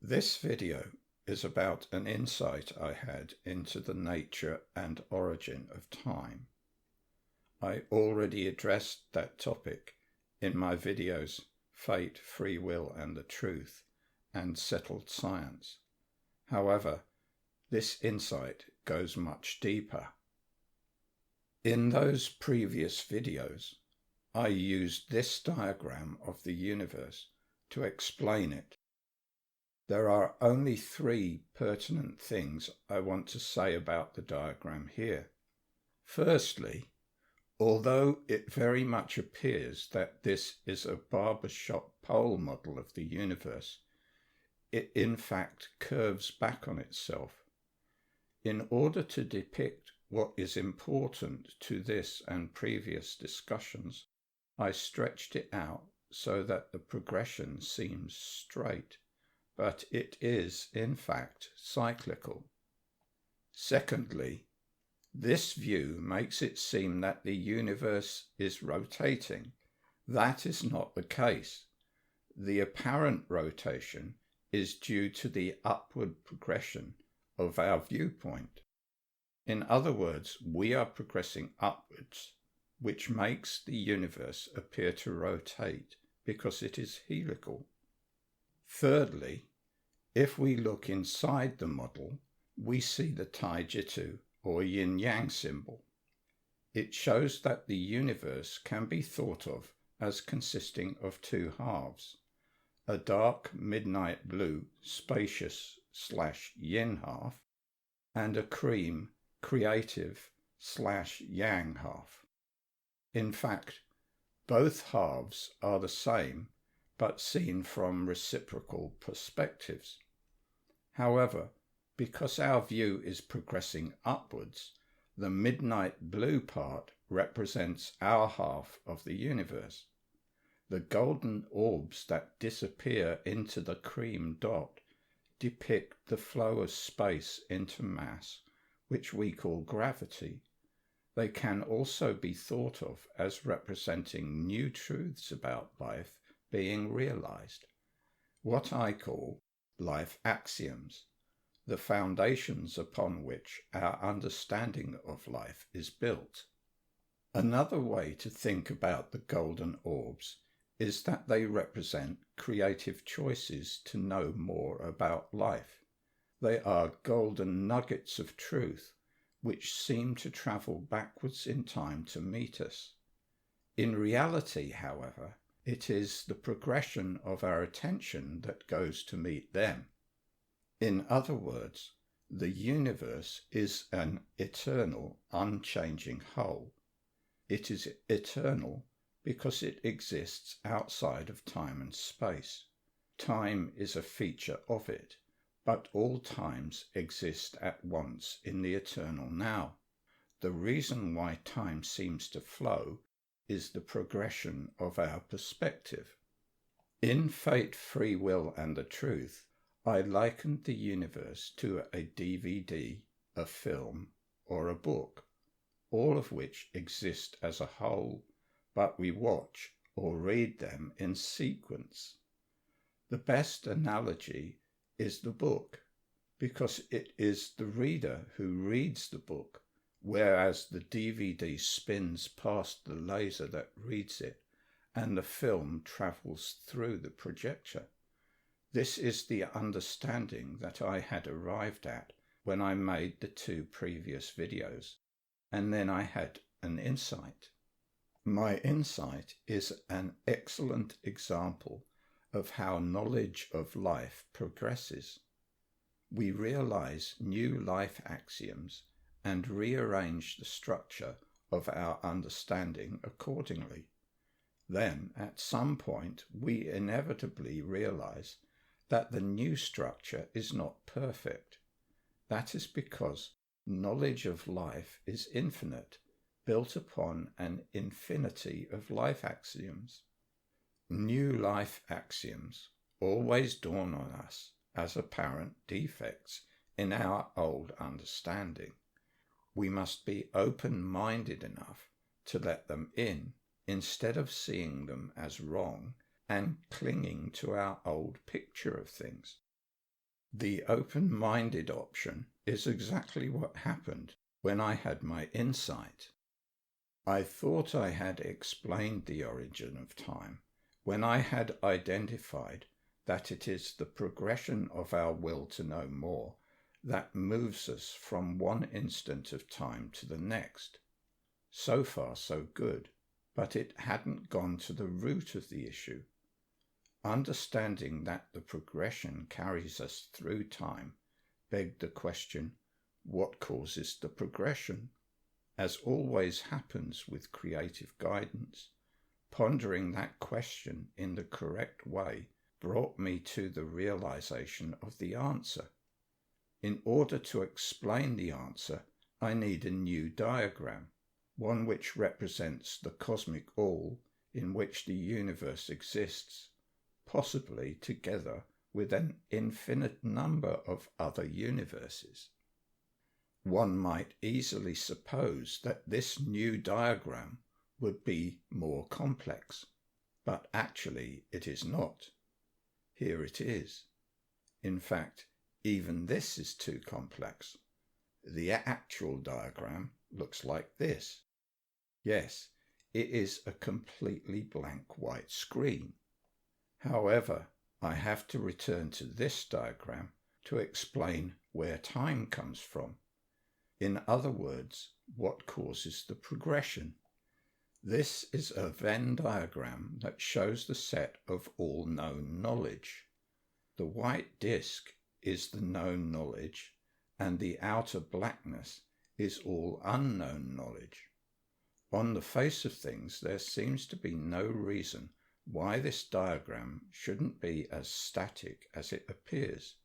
This video is about an insight I had into the nature and origin of time. I already addressed that topic in my videos Fate, Free Will and the Truth and Settled Science. However, this insight goes much deeper. In those previous videos, I used this diagram of the universe to explain it. There are only three pertinent things I want to say about the diagram here. Firstly, although it very much appears that this is a barbershop pole model of the universe, it in fact curves back on itself. In order to depict what is important to this and previous discussions, I stretched it out so that the progression seems straight, but it is, in fact, cyclical. Secondly, this view makes it seem that the universe is rotating. That is not the case. The apparent rotation is due to the upward progression of our viewpoint. In other words, we are progressing upwards, which makes the universe appear to rotate because it is helical. Thirdly, if we look inside the model, we see the taijitsu or yin-yang symbol. It shows that the universe can be thought of as consisting of two halves, a dark midnight blue spacious/yin half and a cream creative/yang half. In fact, both halves are the same but seen from reciprocal perspectives. However, because our view is progressing upwards, the midnight blue part represents our half of the universe. The golden orbs that disappear into the cream dot depict the flow of space into mass, which we call gravity. They can also be thought of as representing new truths about life being realized, what I call life axioms, the foundations upon which our understanding of life is built. Another way to think about the golden orbs is that they represent creative choices to know more about life. They are golden nuggets of truth which seem to travel backwards in time to meet us. In reality, however, it is the progression of our attention that goes to meet them. In other words, the universe is an eternal, unchanging whole. It is eternal because it exists outside of time and space. Time is a feature of it, but all times exist at once in the eternal now. The reason why time seems to flow is the progression of our perspective. In Fate, Free Will and the Truth, I likened the universe to a DVD, a film, or a book, all of which exist as a whole, but we watch or read them in sequence. The best analogy is the book, because it is the reader who reads the book, whereas the DVD spins past the laser that reads it, and the film travels through the projector. This is the understanding that I had arrived at when I made the two previous videos, and then I had an insight. My insight is an excellent example of how knowledge of life progresses. We realize new life axioms and rearrange the structure of our understanding accordingly. Then, at some point, we inevitably realize that the new structure is not perfect. That is because knowledge of life is infinite, built upon an infinity of life axioms. New life axioms always dawn on us as apparent defects in our old understanding. We must be open-minded enough to let them in instead of seeing them as wrong and clinging to our old picture of things. The open-minded option is exactly what happened when I had my insight. I thought I had explained the origin of time when I had identified that it is the progression of our will to know more that moves us from one instant of time to the next. So far, so good, but it hadn't gone to the root of the issue. Understanding that the progression carries us through time begged the question, what causes the progression? As always happens with creative guidance, pondering that question in the correct way brought me to the realization of the answer. In order to explain the answer, I need a new diagram, one which represents the cosmic all in which the universe exists, possibly together with an infinite number of other universes. One might easily suppose that this new diagram would be more complex, but actually it is not. Here it is. In fact, even this is too complex. The actual diagram looks like this. Yes, it is a completely blank white screen. However, I have to return to this diagram to explain where time comes from. In other words, what causes the progression. This is a Venn diagram that shows the set of all known knowledge. The white disk is the known knowledge, and the outer blackness is all unknown knowledge. On the face of things, there seems to be no reason why this diagram shouldn't be as static as it appears.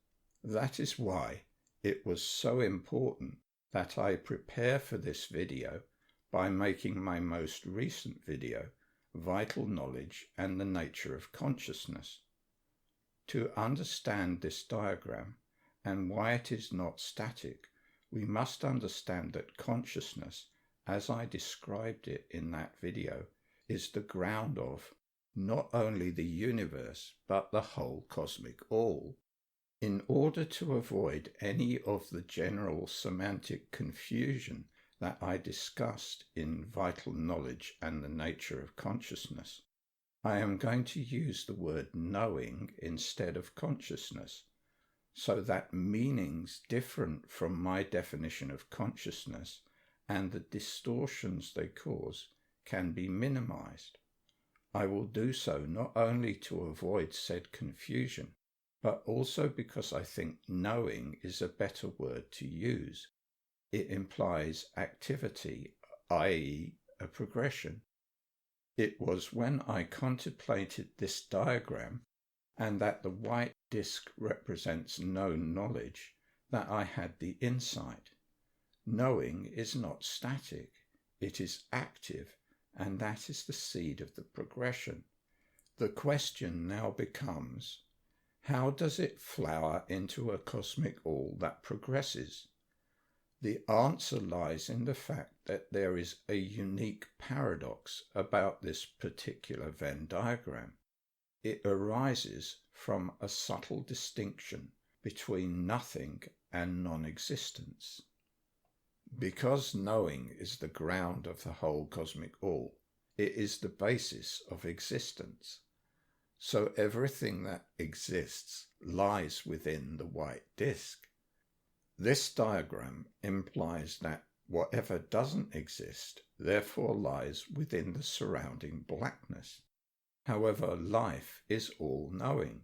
That is why it was so important that I prepare for this video by making my most recent video, Vital Knowledge and the Nature of Consciousness. To understand this diagram and why it is not static, we must understand that consciousness, as I described it in that video, is the ground of not only the universe, but the whole cosmic all. In order to avoid any of the general semantic confusion that I discussed in Vital Knowledge and the Nature of Consciousness, I am going to use the word knowing instead of consciousness, so that meanings different from my definition of consciousness and the distortions they cause can be minimized. I will do so not only to avoid said confusion, but also because I think knowing is a better word to use. It implies activity, i.e., a progression. It was when I contemplated this diagram and that the white disk represents known knowledge that I had the insight. Knowing is not static, it is active, and that is the seed of the progression. The question now becomes, how does it flower into a cosmic all that progresses? The answer lies in the fact that there is a unique paradox about this particular Venn diagram. It arises from a subtle distinction between nothing and non-existence. Because knowing is the ground of the whole cosmic all, it is the basis of existence. So everything that exists lies within the white disk. This diagram implies that whatever doesn't exist therefore lies within the surrounding blackness. However, life is all-knowing.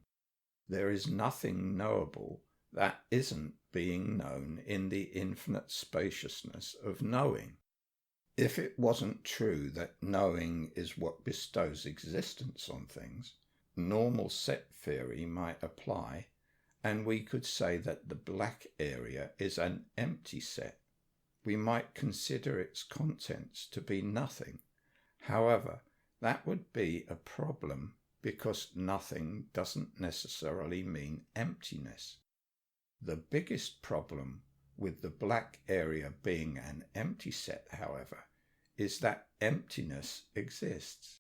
There is nothing knowable that isn't being known in the infinite spaciousness of knowing. If it wasn't true that knowing is what bestows existence on things, normal set theory might apply, and we could say that the black area is an empty set. We might consider its contents to be nothing. However, that would be a problem because nothing doesn't necessarily mean emptiness. The biggest problem with the black area being an empty set, however, is that emptiness exists.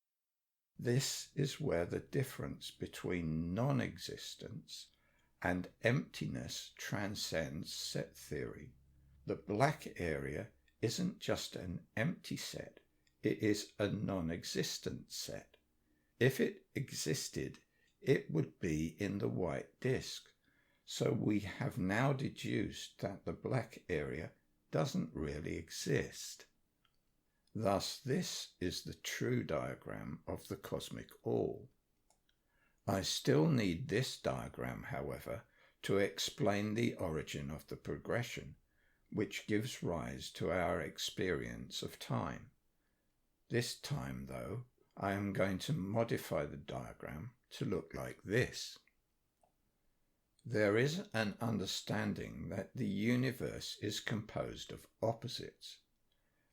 This is where the difference between non-existence and emptiness transcends set theory. The black area isn't just an empty set, it is a non-existent set. If it existed, it would be in the white disk. So we have now deduced that the black area doesn't really exist. Thus, this is the true diagram of the cosmic all. I still need this diagram, however, to explain the origin of the progression, which gives rise to our experience of time. This time, though, I am going to modify the diagram to look like this. There is an understanding that the universe is composed of opposites.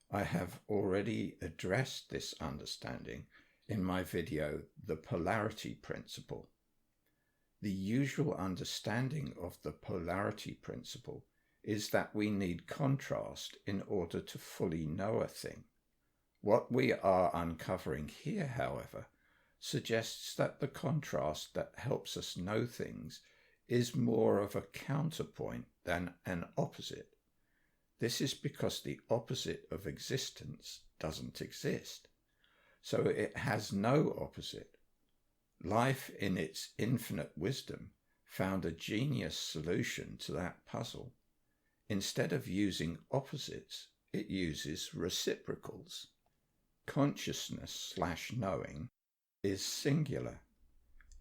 I have already addressed this understanding in my video, The Polarity Principle. The usual understanding of the polarity principle is that we need contrast in order to fully know a thing. What we are uncovering here, however, suggests that the contrast that helps us know things is more of a counterpoint than an opposite. This is because the opposite of existence doesn't exist, so it has no opposite. Life, in its infinite wisdom, found a genius solution to that puzzle. Instead of using opposites, it uses reciprocals. Consciousness/knowing is singular.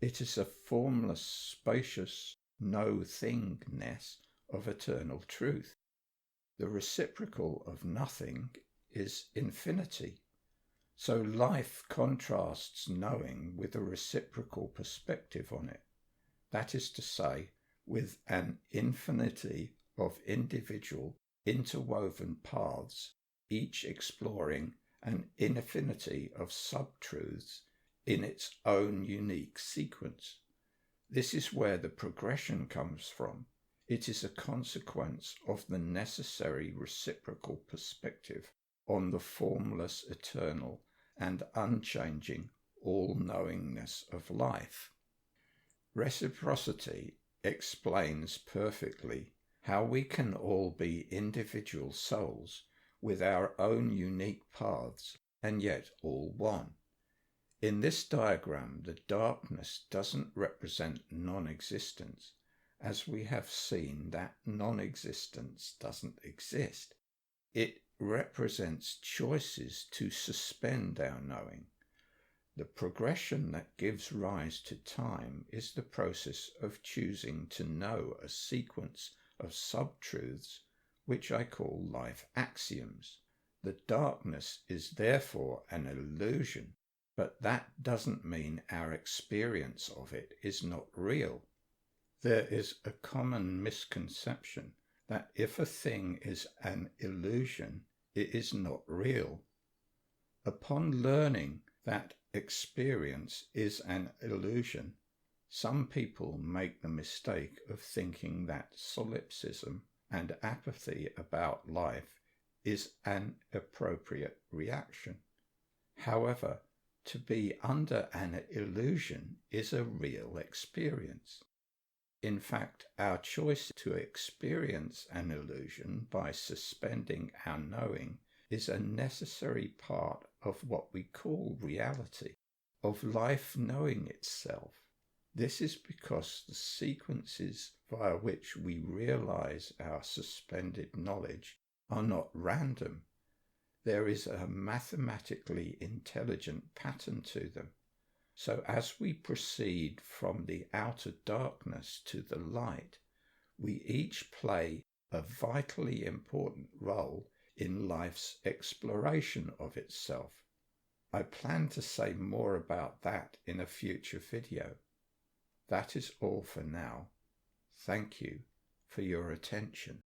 It is a formless, spacious no-thingness of eternal truth. The reciprocal of nothing is infinity. So life contrasts knowing with a reciprocal perspective on it. That is to say, with an infinity of individual interwoven paths, each exploring an infinity of sub-truths in its own unique sequence. This is where the progression comes from. It is a consequence of the necessary reciprocal perspective on the formless, eternal, and unchanging all-knowingness of life. Reciprocity explains perfectly how we can all be individual souls with our own unique paths and yet all one. In this diagram, the darkness doesn't represent non-existence, as we have seen that non-existence doesn't exist. It represents choices to suspend our knowing. The progression that gives rise to time is the process of choosing to know a sequence of sub-truths, which I call life axioms. The darkness is therefore an illusion, but that doesn't mean our experience of it is not real. There is a common misconception that if a thing is an illusion, it is not real. Upon learning that experience is an illusion, some people make the mistake of thinking that solipsism and apathy about life is an appropriate reaction. However, to be under an illusion is a real experience. In fact, our choice to experience an illusion by suspending our knowing is a necessary part of what we call reality, of life knowing itself. This is because the sequences via which we realize our suspended knowledge are not random. There is a mathematically intelligent pattern to them. So as we proceed from the outer darkness to the light, we each play a vitally important role in life's exploration of itself. I plan to say more about that in a future video. That is all for now. Thank you for your attention.